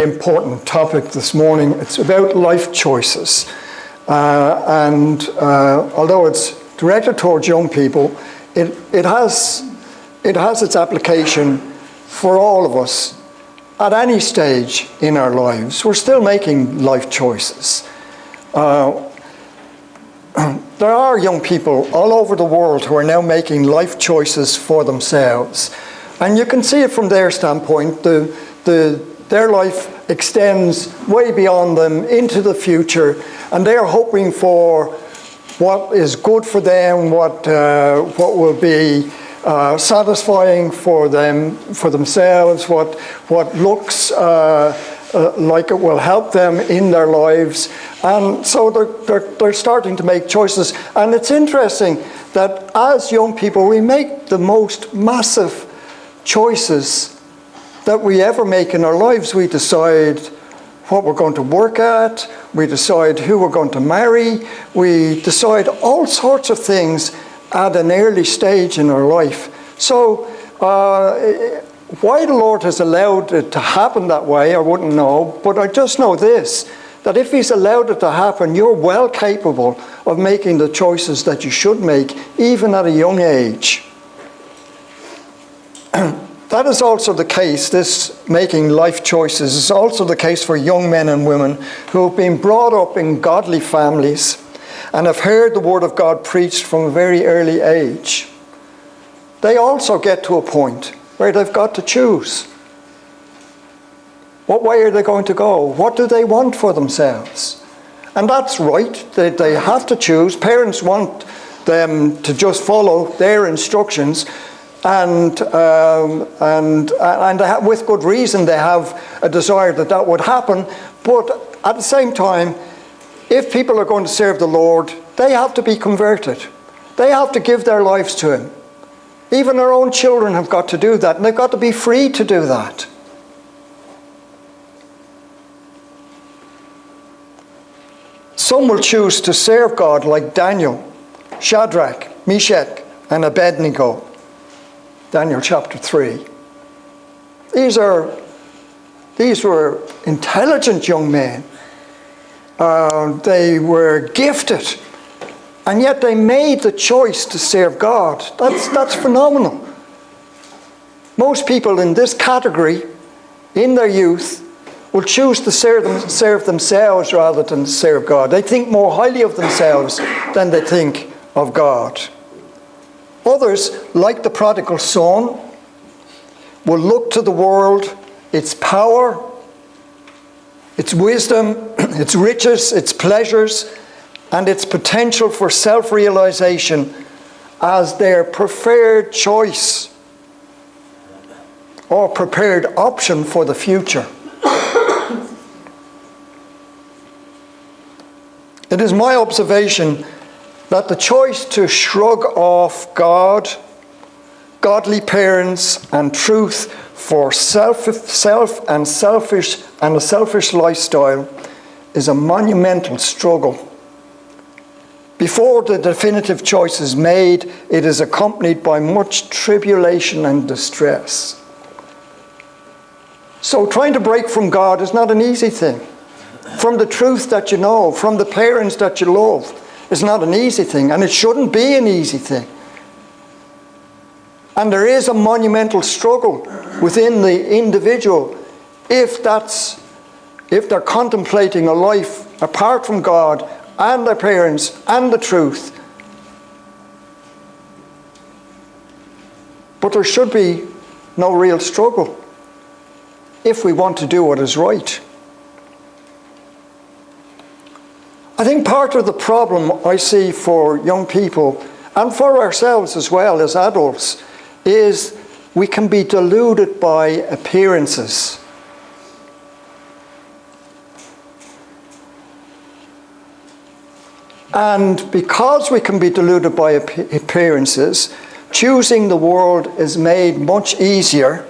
important topic this morning. It's about life choices. Although it's directed towards young people, it has its application for all of us at any stage in our lives. We're still making life choices. There are young people all over the world who are now making life choices for themselves. And you can see it from their standpoint. Their life extends way beyond them into the future, and they're hoping for what is good for them, what will be satisfying for them, for themselves, what looks like it will help them in their lives. And so they're starting to make choices. And it's interesting that as young people, we make the most massive choices that we ever make in our lives. We decide what we're going to work at, we decide who we're going to marry, we decide all sorts of things at an early stage in our life. So why the Lord has allowed it to happen that way, I wouldn't know, but I just know this, that if He's allowed it to happen, you're well capable of making the choices that you should make, even at a young age. That is also the case, this making life choices is also the case for young men and women who have been brought up in godly families and have heard the Word of God preached from a very early age. They also get to a point where they've got to choose. What way are they going to go? What do they want for themselves? And that's right, they have to choose. Parents want them to just follow their instructions, and with good reason they have a desire that would happen. But at the same time, if people are going to serve the Lord, they have to be converted. They have to give their lives to Him. Even our own children have got to do that, and they've got to be free to do that. Some will choose to serve God like Daniel, Shadrach, Meshach, and Abednego. Daniel chapter 3. These were intelligent young men. They were gifted, and yet they made the choice to serve God. That's phenomenal. Most people in this category, in their youth, will choose to serve themselves rather than serve God. They think more highly of themselves than they think of God. Others, like the prodigal son, will look to the world, its power, its wisdom, its riches, its pleasures, and its potential for self-realization as their preferred choice or prepared option for the future. It is my observation that the choice to shrug off God, godly parents, and truth for self and a selfish lifestyle is a monumental struggle. Before the definitive choice is made, it is accompanied by much tribulation and distress. So trying to break from God is not an easy thing. From the truth that you know, from the parents that you love, is not an easy thing, and it shouldn't be an easy thing. And there is a monumental struggle within the individual if they're contemplating a life apart from God and their parents and the truth. But there should be no real struggle if we want to do what is right. I think part of the problem I see for young people, and for ourselves as well as adults, is we can be deluded by appearances. And because we can be deluded by appearances, choosing the world is made much easier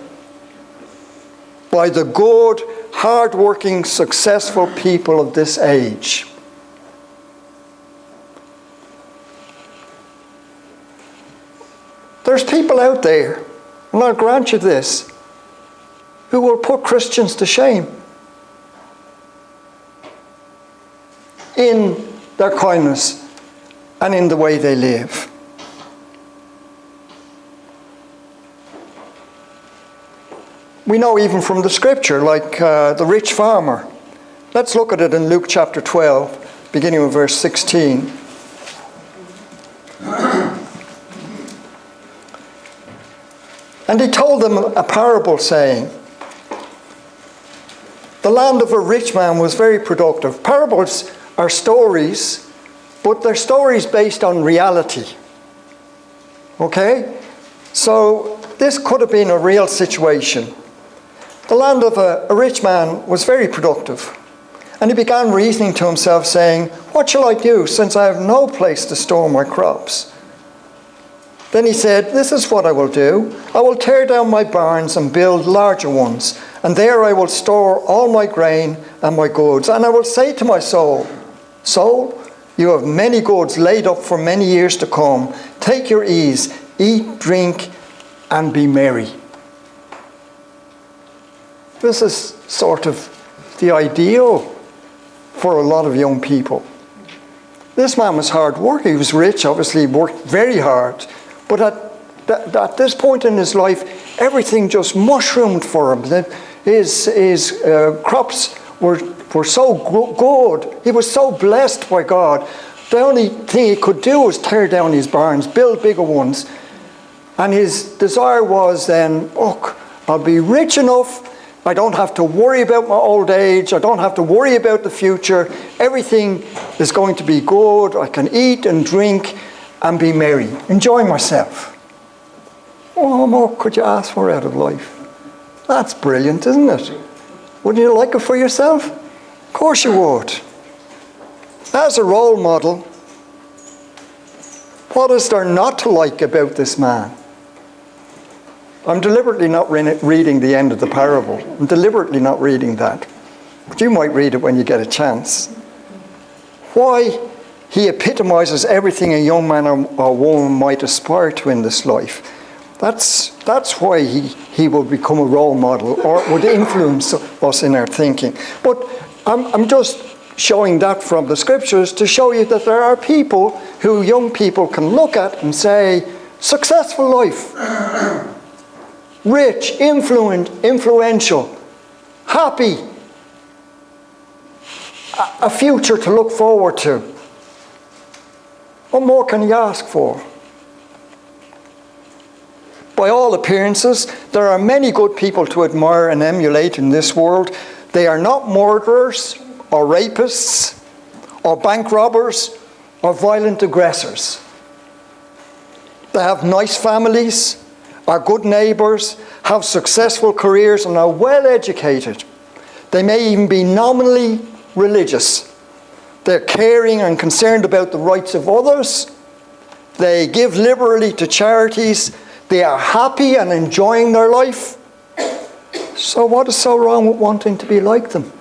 by the good, hard-working, successful people of this age. There's people out there, and I'll grant you this, who will put Christians to shame. in their kindness and in the way they live. We know even from the scripture, like the rich farmer. Let's look at it in Luke chapter 12, beginning with verse 16. And he told them a parable, saying, the land of a rich man was very productive. Parables are stories, but they're stories based on reality. Okay? So this could have been a real situation. The land of a rich man was very productive. And he began reasoning to himself, saying, what shall I do, since I have no place to store my crops? Then he said, this is what I will do. I will tear down my barns and build larger ones, and there I will store all my grain and my goods. And I will say to my soul, soul, you have many goods laid up for many years to come. Take your ease, eat, drink, and be merry. This is sort of the ideal for a lot of young people. This man was hard work. He was rich, obviously, he worked very hard. But at this point in his life, everything just mushroomed for him. His crops were so good. He was so blessed by God. The only thing he could do was tear down his barns, build bigger ones. And his desire was then, look, I'll be rich enough. I don't have to worry about my old age. I don't have to worry about the future. Everything is going to be good. I can eat and drink and be merry. Enjoy myself. What more could you ask for out of life? That's brilliant, isn't it? Wouldn't you like it for yourself? Of course you would. As a role model, what is there not to like about this man? I'm deliberately not reading the end of the parable. I'm deliberately not reading that. But you might read it when you get a chance. Why he epitomizes everything a young man or woman might aspire to in this life. That's why he will become a role model or would influence us in our thinking. But I'm just showing that from the scriptures to show you that there are people who young people can look at and say, successful life. Rich, influential, happy, a future to look forward to. What more can you ask for? By all appearances, there are many good people to admire and emulate in this world. They are not murderers or rapists or bank robbers or violent aggressors. They have nice families, are good neighbours, have successful careers and are well educated. They may even be nominally religious. They're caring and concerned about the rights of others. They give liberally to charities. They are happy and enjoying their life. So what is so wrong with wanting to be like them?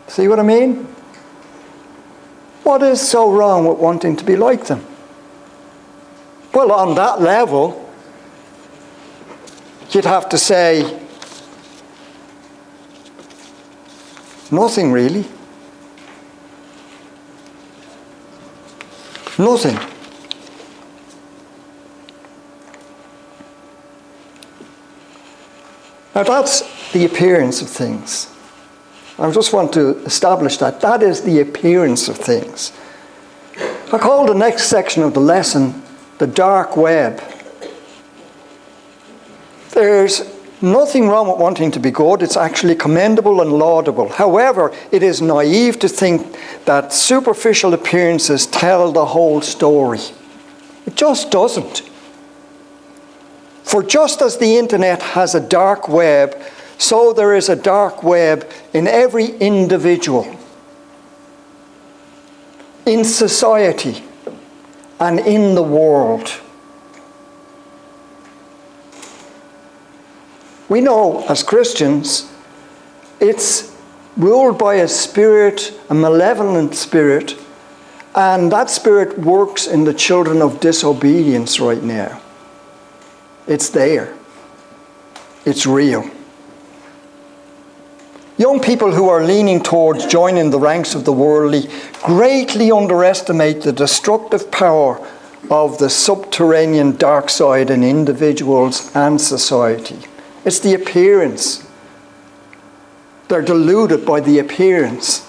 See what I mean? What is so wrong with wanting to be like them? Well, on that level, you'd have to say, nothing really. Nothing. Now that's the appearance of things. I just want to establish that. That is the appearance of things. I call the next section of the lesson the dark web. There's nothing wrong with wanting to be good. It's actually commendable and laudable. However, it is naive to think that superficial appearances tell the whole story. It just doesn't. For just as the internet has a dark web, so there is a dark web in every individual, in society, and in the world. We know as Christians, it's ruled by a spirit, a malevolent spirit, and that spirit works in the children of disobedience right now. It's there. It's real. Young people who are leaning towards joining the ranks of the worldly greatly underestimate the destructive power of the subterranean dark side in individuals and society. It's the appearance. They're deluded by the appearance.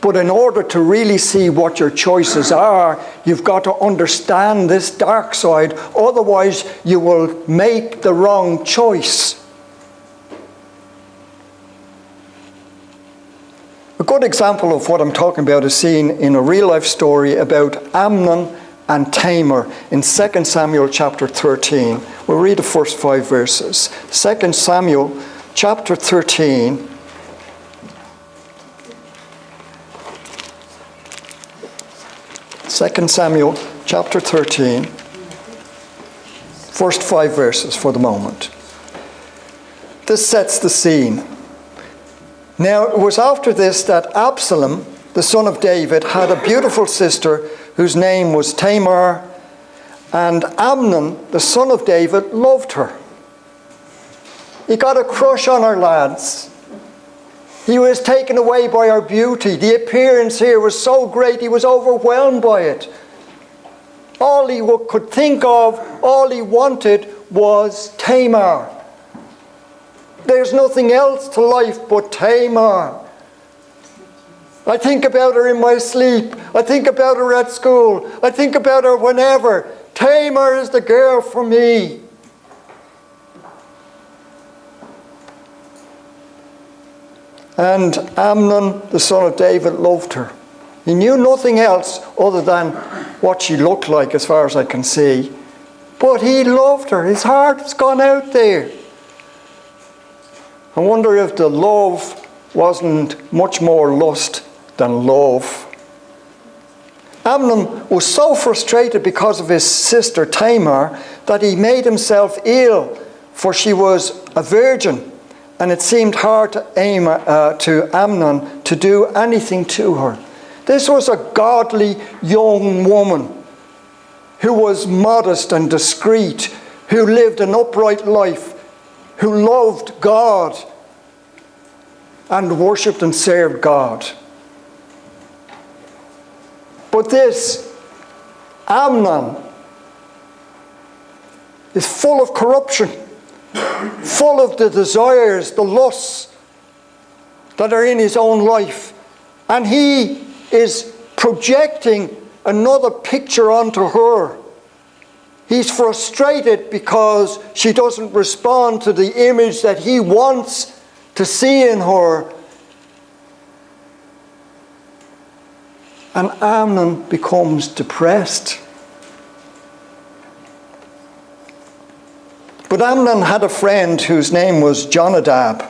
But in order to really see what your choices are, you've got to understand this dark side. Otherwise, you will make the wrong choice. A good example of what I'm talking about is seen in a real-life story about Amnon and Tamar in 2 Samuel chapter 13. We'll read the first 5 verses. 2 Samuel chapter 13. Second Samuel chapter 13, first 5 verses for the moment. This sets the scene. Now it was after this that Absalom, the son of David, had a beautiful sister whose name was Tamar, and Amnon, the son of David, loved her. He got a crush on her, lads. He was taken away by her beauty. The appearance here was so great, he was overwhelmed by it. All he could think of, all he wanted was Tamar. There's nothing else to life but Tamar. I think about her in my sleep. I think about her at school. I think about her whenever. Tamar is the girl for me. And Amnon, the son of David, loved her. He knew nothing else other than what she looked like, as far as I can see. But he loved her. His heart has gone out there. I wonder if the love wasn't much more lust than love. Amnon was so frustrated because of his sister Tamar that he made himself ill, for she was a virgin, and it seemed hard to Amnon to do anything to her. This was a godly young woman who was modest and discreet, who lived an upright life, who loved God and worshipped and served God. But this Amnon is full of corruption, full of the desires, the lusts that are in his own life. And he is projecting another picture onto her. He's frustrated because she doesn't respond to the image that he wants to see in her. And Amnon becomes depressed. But Amnon had a friend whose name was Jonadab.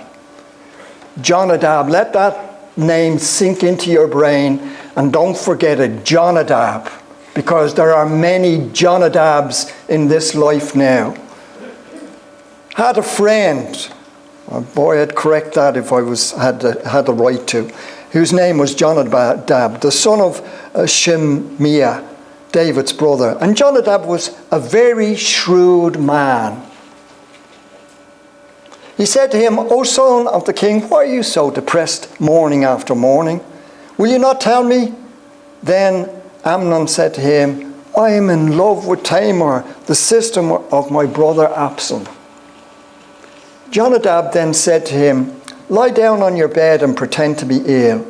Jonadab, let that name sink into your brain, and don't forget it, Jonadab, because there are many Jonadabs in this life now. Had a friend, oh boy, I'd correct that if I had the right to, whose name was Jonadab, the son of Shimeah, David's brother. And Jonadab was a very shrewd man. He said to him, "O son of the king, why are you so depressed morning after morning? Will you not tell me?" Then Amnon said to him, "I am in love with Tamar, the sister of my brother Absalom." Jonadab then said to him, "Lie down on your bed and pretend to be ill.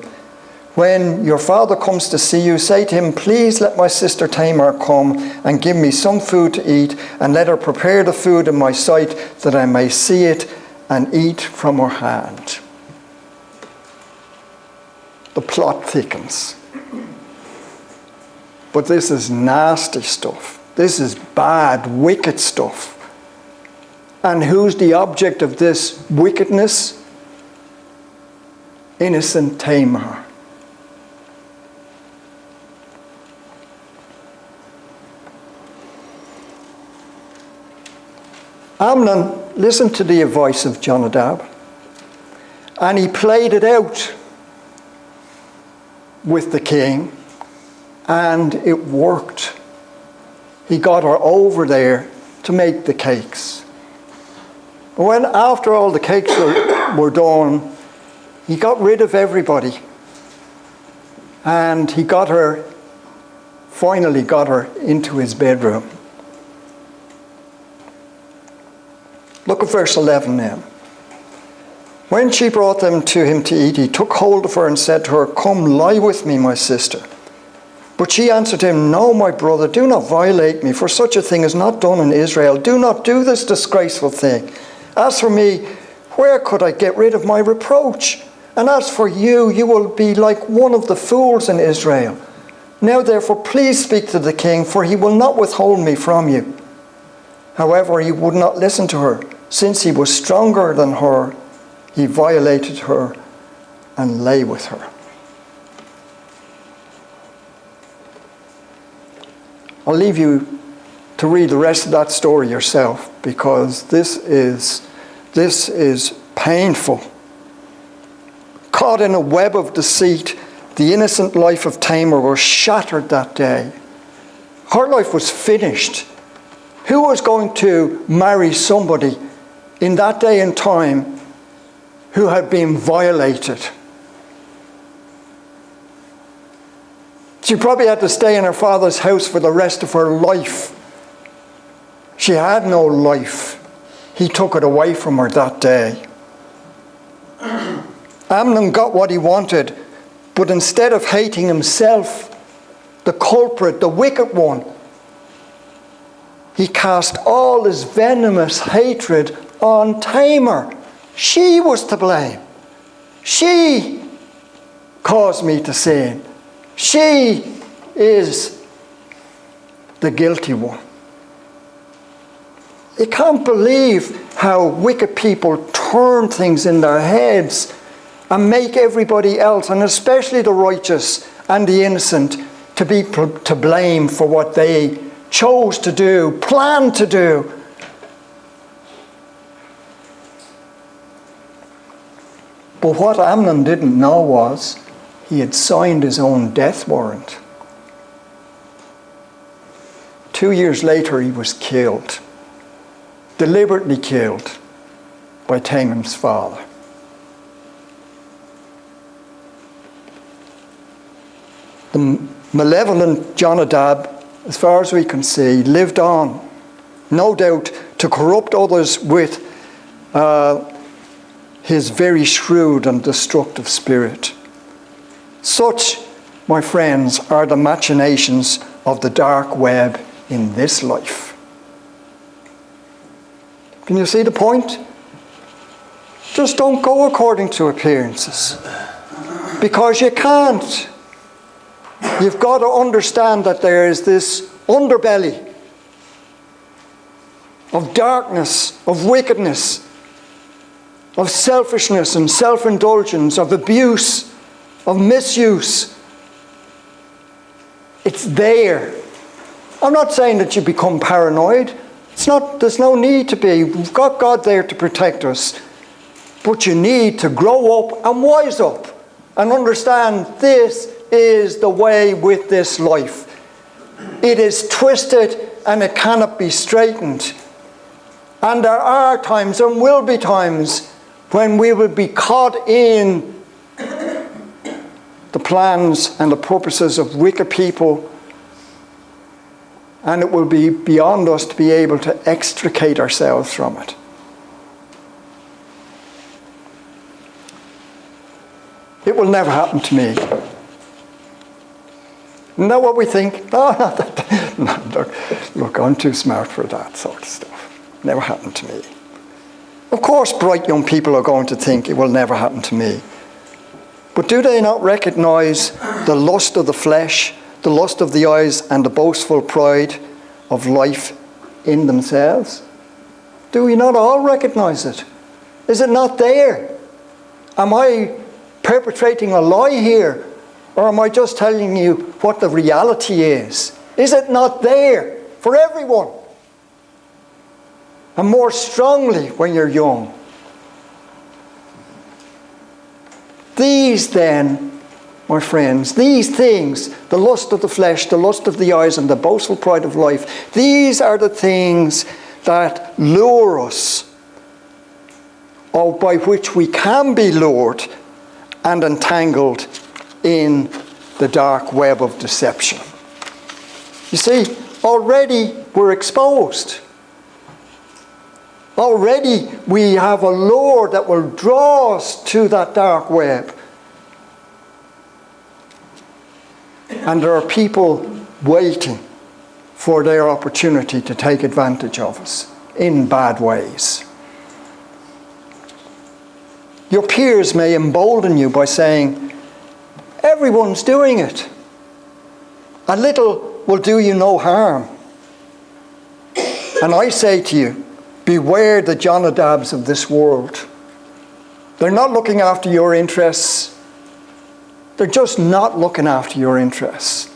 When your father comes to see you, say to him, 'Please let my sister Tamar come and give me some food to eat, and let her prepare the food in my sight, that I may see it and eat from her hand.'" The plot thickens. But this is nasty stuff. This is bad, wicked stuff. And who's the object of this wickedness? Innocent Tamar. Amnon listened to the advice of Jonadab, and he played it out with the king, and it worked. He got her over there to make the cakes. When after all the cakes were done, he got rid of everybody. And he finally got her into his bedroom. Look at verse 11 now. When she brought them to him to eat, he took hold of her and said to her, "Come, lie with me, my sister." But she answered him, "No, my brother, do not violate me, for such a thing is not done in Israel. Do not do this disgraceful thing. As for me, where could I get rid of my reproach? And as for you, you will be like one of the fools in Israel. Now therefore, please speak to the king, for he will not withhold me from you." However, he would not listen to her. Since he was stronger than her, he violated her and lay with her. I'll leave you to read the rest of that story yourself, because this is painful. Caught in a web of deceit, the innocent life of Tamar was shattered that day. Her life was finished. Who was going to marry somebody in that day and time who had been violated? She probably had to stay in her father's house for the rest of her life. She had no life. He took it away from her that day. Amnon got what he wanted, but instead of hating himself, the culprit, the wicked one, he cast all his venomous hatred on Tamar. She was to blame. She caused me to sin. She is the guilty one. You can't believe how wicked people turn things in their heads and make everybody else, and especially the righteous and the innocent, to be to blame for what they chose to do, planned to do. But what Amnon didn't know was he had signed his own death warrant. 2 years later, he was killed, deliberately killed by Tamar's father. The malevolent Jonadab, as far as we can see, lived on, no doubt to corrupt others with his very shrewd and destructive spirit. Such, my friends, are the machinations of the dark web in this life. Can you see the point? Just don't go according to appearances, because you can't. You've got to understand that there is this underbelly of darkness, of wickedness, of selfishness and self-indulgence, of abuse, of misuse. It's there. I'm not saying that you become paranoid. There's no need to be. We've got God there to protect us. But you need to grow up and wise up and understand this is the way with this life. It is twisted and it cannot be straightened. And there are times and will be times when we will be caught in the plans and the purposes of wicked people, and it will be beyond us to be able to extricate ourselves from it. It will never happen to me. Isn't that what we think? Look, I'm too smart for that sort of stuff. Never happened to me. Of course, bright young people are going to think it will never happen to me. But do they not recognize the lust of the flesh, the lust of the eyes, and the boastful pride of life in themselves? Do we not all recognize it? Is it not there? Am I perpetrating a lie here? Or am I just telling you what the reality is? Is it not there for everyone? And more strongly when you're young. These then, my friends, these things, the lust of the flesh, the lust of the eyes, and the boastful pride of life, these are the things that lure us or by which we can be lured and entangled in the dark web of deception. You see, already we're exposed. Already we have a lure that will draw us to that dark web. And there are people waiting for their opportunity to take advantage of us in bad ways. Your peers may embolden you by saying, everyone's doing it. A little will do you no harm. And I say to you, beware the Jonadabs of this world. They're not looking after your interests. They're just not looking after your interests.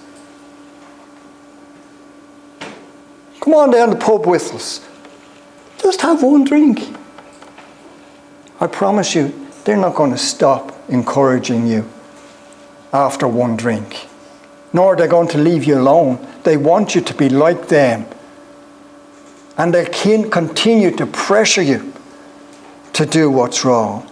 Come on down to the pub with us. Just have one drink. I promise you, they're not going to stop encouraging you after one drink. Nor are they going to leave you alone. They want you to be like them. And they can continue to pressure you to do what's wrong.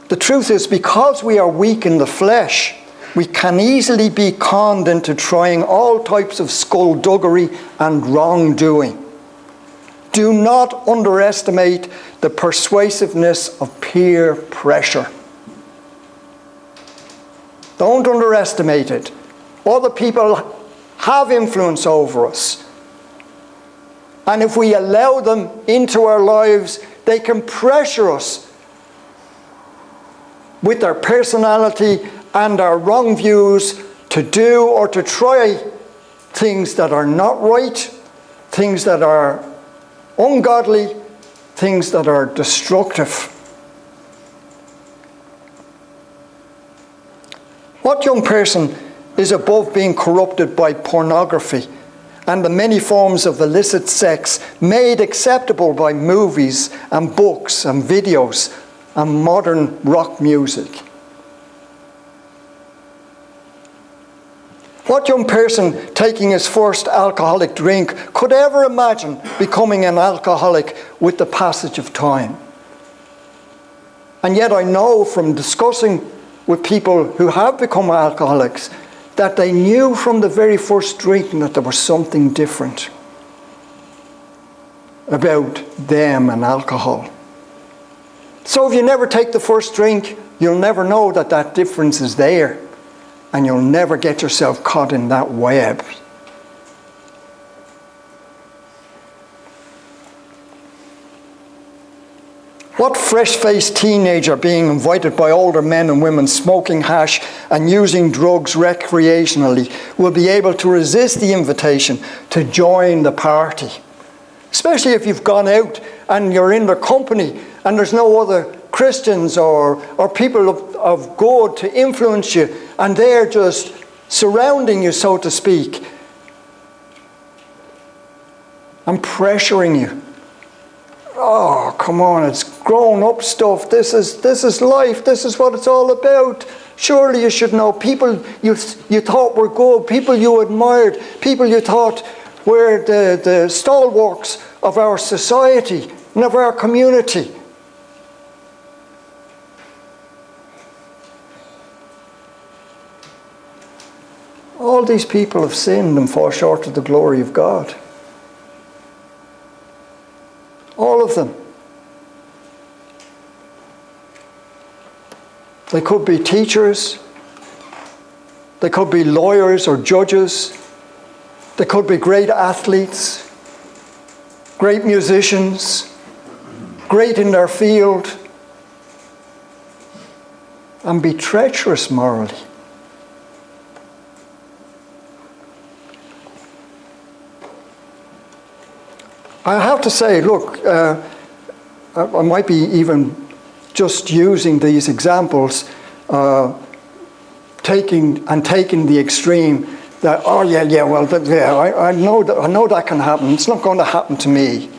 The truth is, because we are weak in the flesh, we can easily be conned into trying all types of skullduggery and wrongdoing. Do not underestimate the persuasiveness of peer pressure. Don't underestimate it. Other people have influence over us. And if we allow them into our lives, they can pressure us with their personality and our wrong views to do or to try things that are not right, things that are ungodly, things that are destructive. What young person is above being corrupted by pornography and the many forms of illicit sex made acceptable by movies and books and videos and modern rock music? What young person taking his first alcoholic drink could ever imagine becoming an alcoholic with the passage of time? And yet I know from discussing with people who have become alcoholics that they knew from the very first drinking that there was something different about them and alcohol. So if you never take the first drink, you'll never know that that difference is there. And you'll never get yourself caught in that web. What fresh-faced teenager being invited by older men and women smoking hash and using drugs recreationally will be able to resist the invitation to join the party? Especially if you've gone out and you're in their company and there's no other Christians or people of good to influence you, and they're just surrounding you, so to speak, and pressuring you. Oh, come on, it's grown-up stuff. This is life. This is what it's all about. Surely you should know. People you thought were good, people you admired, people you thought were the stalwarts of our society and of our community. All these people have sinned and fall short of the glory of God. All of them. They could be teachers. They could be lawyers or judges. They could be great athletes, great musicians, great in their field, and be treacherous morally. I have to say, look, I might be even just using these examples, taking the extreme that, oh yeah, well, I know that can happen. It's not going to happen to me.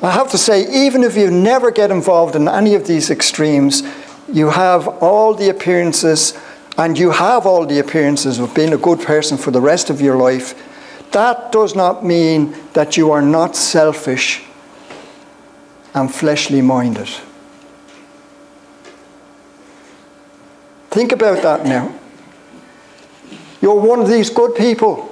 I have to say, even if you never get involved in any of these extremes, you have all the appearances, and you have all the appearances of being a good person for the rest of your life. That does not mean that you are not selfish and fleshly minded. Think about that now. You're one of these good people.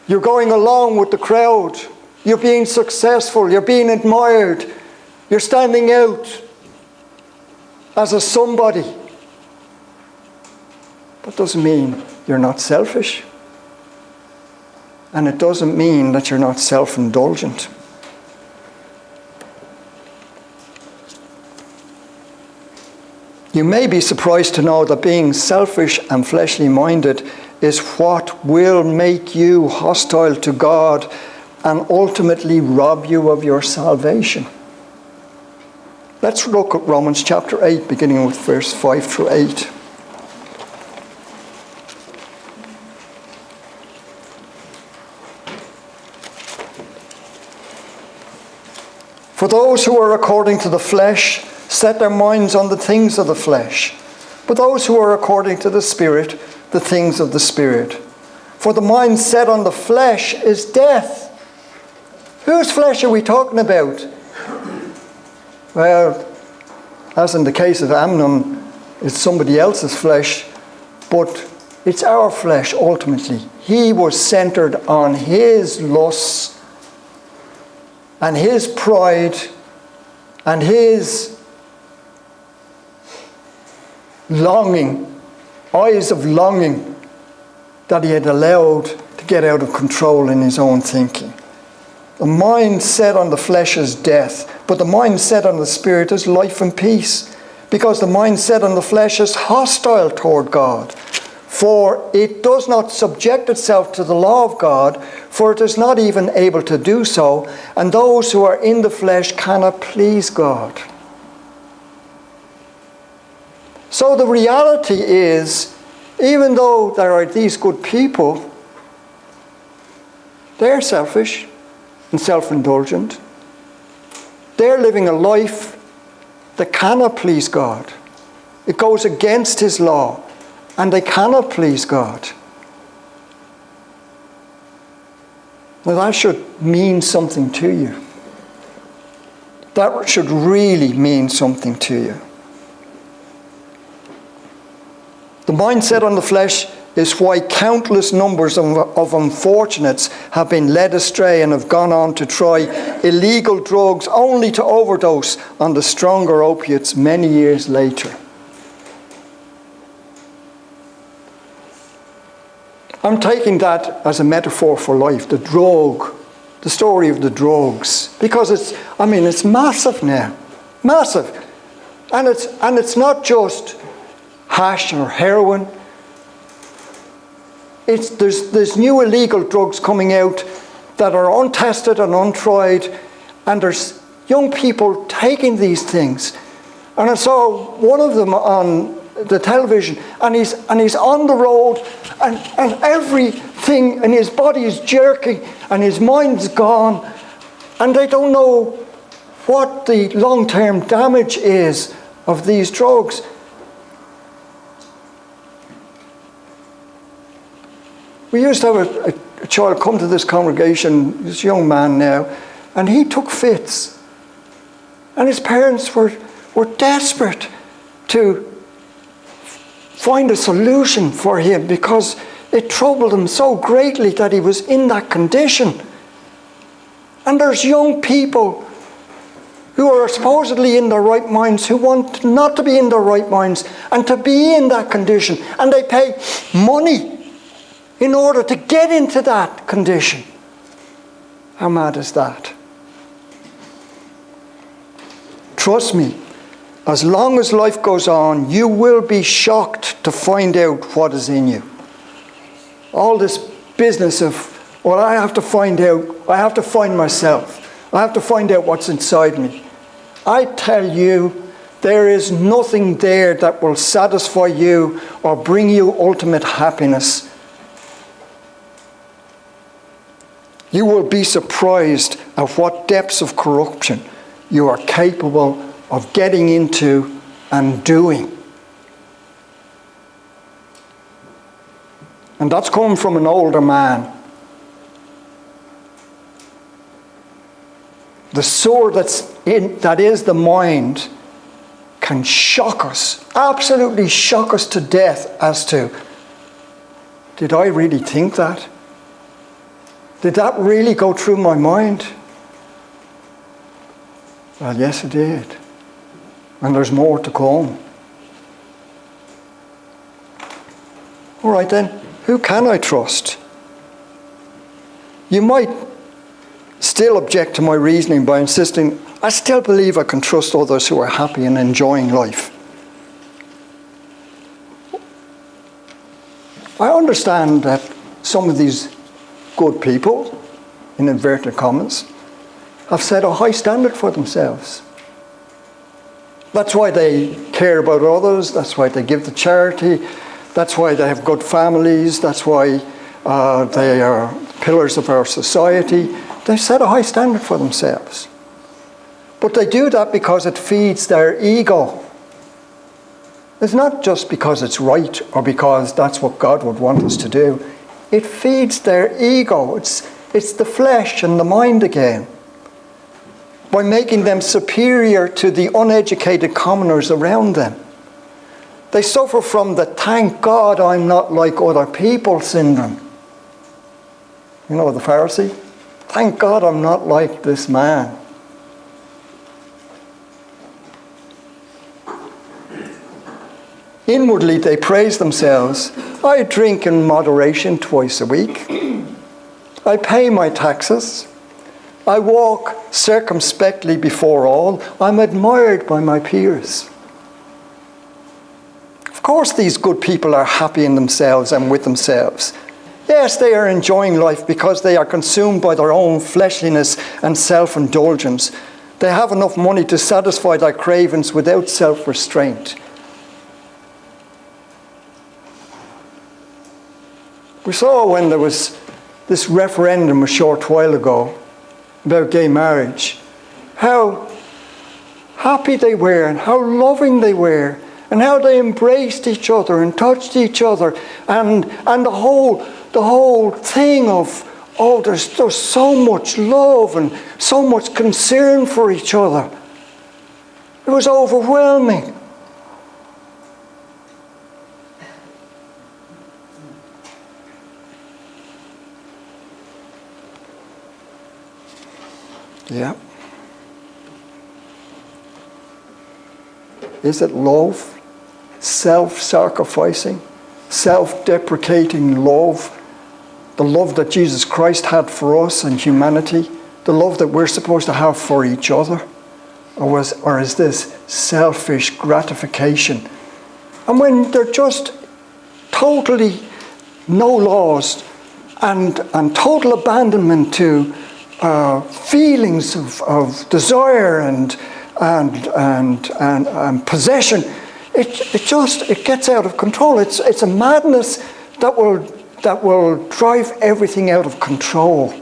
You're going along with the crowd. You're being successful. You're being admired. You're standing out as a somebody. That doesn't mean you're not selfish. And it doesn't mean that you're not self-indulgent. You may be surprised to know that being selfish and fleshly minded is what will make you hostile to God and ultimately rob you of your salvation. Let's look at Romans chapter 8, beginning with verse 5 through 8. For those who are according to the flesh set their minds on the things of the flesh, but those who are according to the Spirit, the things of the Spirit. For the mind set on the flesh is death. Whose flesh are we talking about? Well, as in the case of Amnon, it's somebody else's flesh, but it's our flesh ultimately. He was centered on his lusts and his pride and his longing, eyes of longing that he had allowed to get out of control in his own thinking. The mind set on the flesh is death, but the mind set on the Spirit is life and peace, because the mind set on the flesh is hostile toward God. For it does not subject itself to the law of God, for it is not even able to do so, and those who are in the flesh cannot please God. So the reality is, even though there are these good people, they're selfish and self-indulgent. They're living a life that cannot please God. It goes against his law, and they cannot please God. Now that should mean something to you. That should really mean something to you. The mindset on the flesh is why countless numbers of unfortunates have been led astray and have gone on to try illegal drugs only to overdose on the stronger opiates many years later. I'm taking that as a metaphor for life, the drug, the story of the drugs, because it's massive now, massive. And it's not just hash or heroin. There's new illegal drugs coming out that are untested and untried, and there's young people taking these things. And I saw one of them on the television, and he's on the road, and everything in his body is jerking, and his mind's gone, and they don't know what the long-term damage is of these drugs. We used to have a child come to this congregation, this young man now, and he took fits. And his parents were desperate to find a solution for him because it troubled him so greatly that he was in that condition. And there's young people who are supposedly in their right minds who want not to be in their right minds and to be in that condition. And they pay money in order to get into that condition. How mad is that? Trust me, as long as life goes on, you will be shocked to find out what is in you. All this business of, well, I have to find out, I have to find myself, I have to find out what's inside me. I tell you, there is nothing there that will satisfy you or bring you ultimate happiness. You will be surprised at what depths of corruption you are capable of getting into and doing. And that's coming from an older man. the sword that is the mind, can shock us, absolutely shock us to death as to, did I really think that? Did that really go through my mind? Well, yes, it did. And there's more to come. All right then, who can I trust? You might still object to my reasoning by insisting, I still believe I can trust others who are happy and enjoying life. I understand that some of these good people, in inverted commas, have set a high standard for themselves. That's why they care about others, that's why they give to charity, that's why they have good families, that's why they are pillars of our society. They set a high standard for themselves. But they do that because it feeds their ego. It's not just because it's right or because that's what God would want us to do. It feeds their ego. It's the flesh and the mind again. By making them superior to the uneducated commoners around them. They suffer from the thank God I'm not like other people syndrome. You know the Pharisee? Thank God I'm not like this man. Inwardly they praise themselves. I drink in moderation twice a week. I pay my taxes. I walk circumspectly before all. I'm admired by my peers. Of course these good people are happy in themselves and with themselves. Yes, they are enjoying life because they are consumed by their own fleshliness and self-indulgence. They have enough money to satisfy their cravings without self-restraint. We saw when there was this referendum a short while ago about gay marriage, how happy they were and how loving they were and how they embraced each other and touched each other and the whole thing of, oh, there's so much love and so much concern for each other. It was overwhelming. Yeah. Is it love? Self-sacrificing, self-deprecating love? The love that Jesus Christ had for us and humanity? The love that we're supposed to have for each other? Or is this selfish gratification? And when they're just totally no laws and total abandonment to feelings of desire and possession, it gets out of control. It's a madness that will drive everything out of control.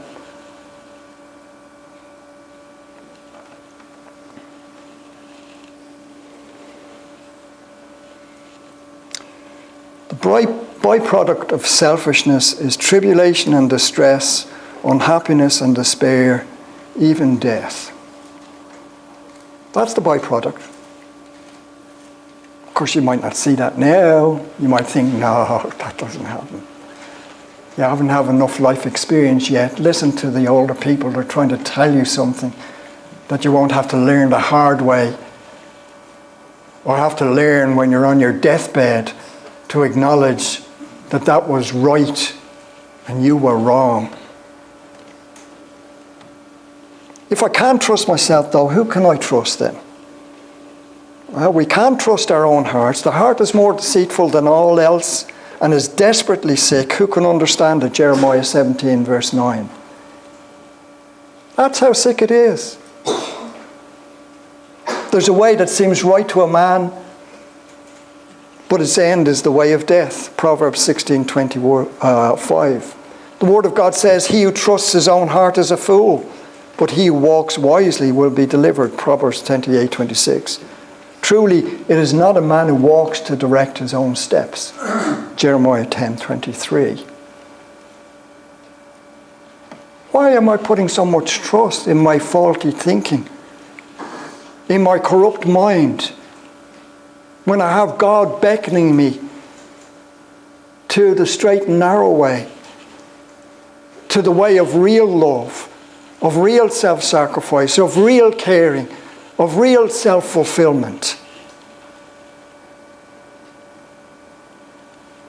The byproduct of selfishness is tribulation and distress, unhappiness and despair, even death. That's the byproduct. Of course, you might not see that now. You might think, no, that doesn't happen. You haven't had enough life experience yet. Listen to the older people. They're trying to tell you something that you won't have to learn the hard way or have to learn when you're on your deathbed to acknowledge that that was right and you were wrong. If I can't trust myself, though, who can I trust then? Well, we can't trust our own hearts. The heart is more deceitful than all else and is desperately sick. Who can understand it? Jeremiah 17, verse 9. That's how sick it is. There's a way that seems right to a man, but its end is the way of death. Proverbs 16:25. The Word of God says, he who trusts his own heart is a fool, but he who walks wisely will be delivered. Proverbs 28:26. Truly, it is not a man who walks to direct his own steps. Jeremiah 10:23. Why am I putting so much trust in my faulty thinking, in my corrupt mind, when I have God beckoning me to the straight and narrow way, to the way of real love, of real self-sacrifice, of real caring, of real self-fulfillment?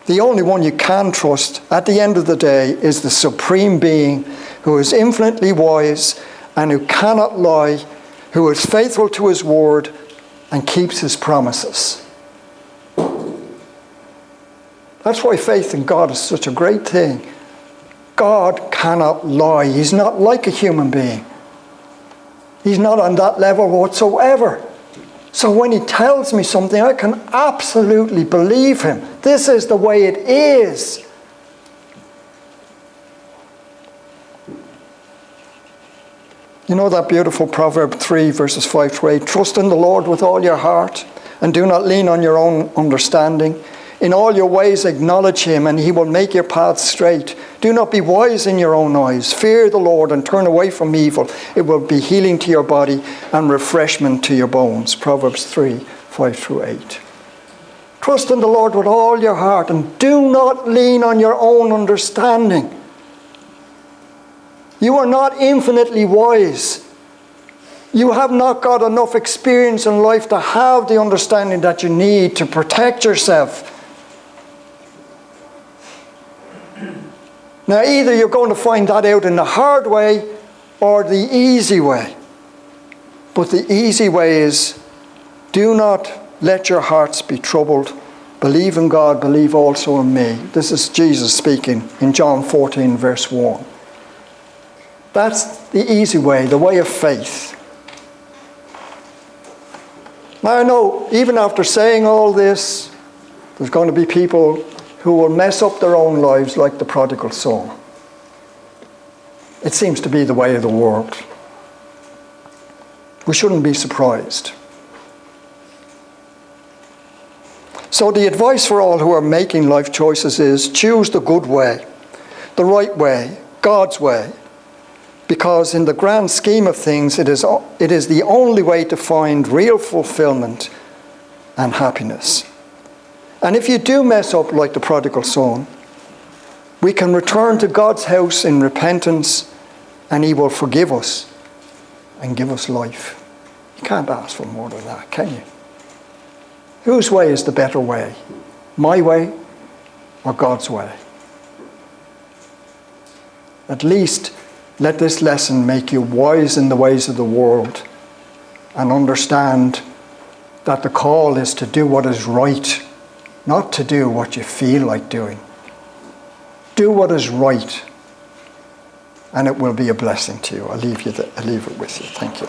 The only one you can trust at the end of the day is the supreme being who is infinitely wise and who cannot lie, who is faithful to his word and keeps his promises. That's why faith in God is such a great thing. God cannot lie. He's not like a human being. He's not on that level whatsoever. So when he tells me something, I can absolutely believe him. This is the way it is. You know that beautiful Proverb 3, verses 5 to 8. Trust in the Lord with all your heart and do not lean on your own understanding. In all your ways acknowledge him and he will make your paths straight. Do not be wise in your own eyes. Fear the Lord and turn away from evil. It will be healing to your body and refreshment to your bones. Proverbs 3, 5 through 8. Trust in the Lord with all your heart and do not lean on your own understanding. You are not infinitely wise. You have not got enough experience in life to have the understanding that you need to protect yourself. Now, either you're going to find that out in the hard way or the easy way. But the easy way is, do not let your hearts be troubled. Believe in God, believe also in me. This is Jesus speaking in John 14, verse 1. That's the easy way, the way of faith. Now I know, even after saying all this, there's going to be people who will mess up their own lives like the prodigal son. It seems to be the way of the world. We shouldn't be surprised. So the advice for all who are making life choices is choose the good way, the right way, God's way. Because in the grand scheme of things, it is the only way to find real fulfillment and happiness. And if you do mess up like the prodigal son, we can return to God's house in repentance and he will forgive us and give us life. You can't ask for more than that, can you? Whose way is the better way? My way or God's way? At least let this lesson make you wise in the ways of the world and understand that the call is to do what is right, not to do what you feel like doing. Do what is right, and it will be a blessing to you. I'll leave it with you. Thank you.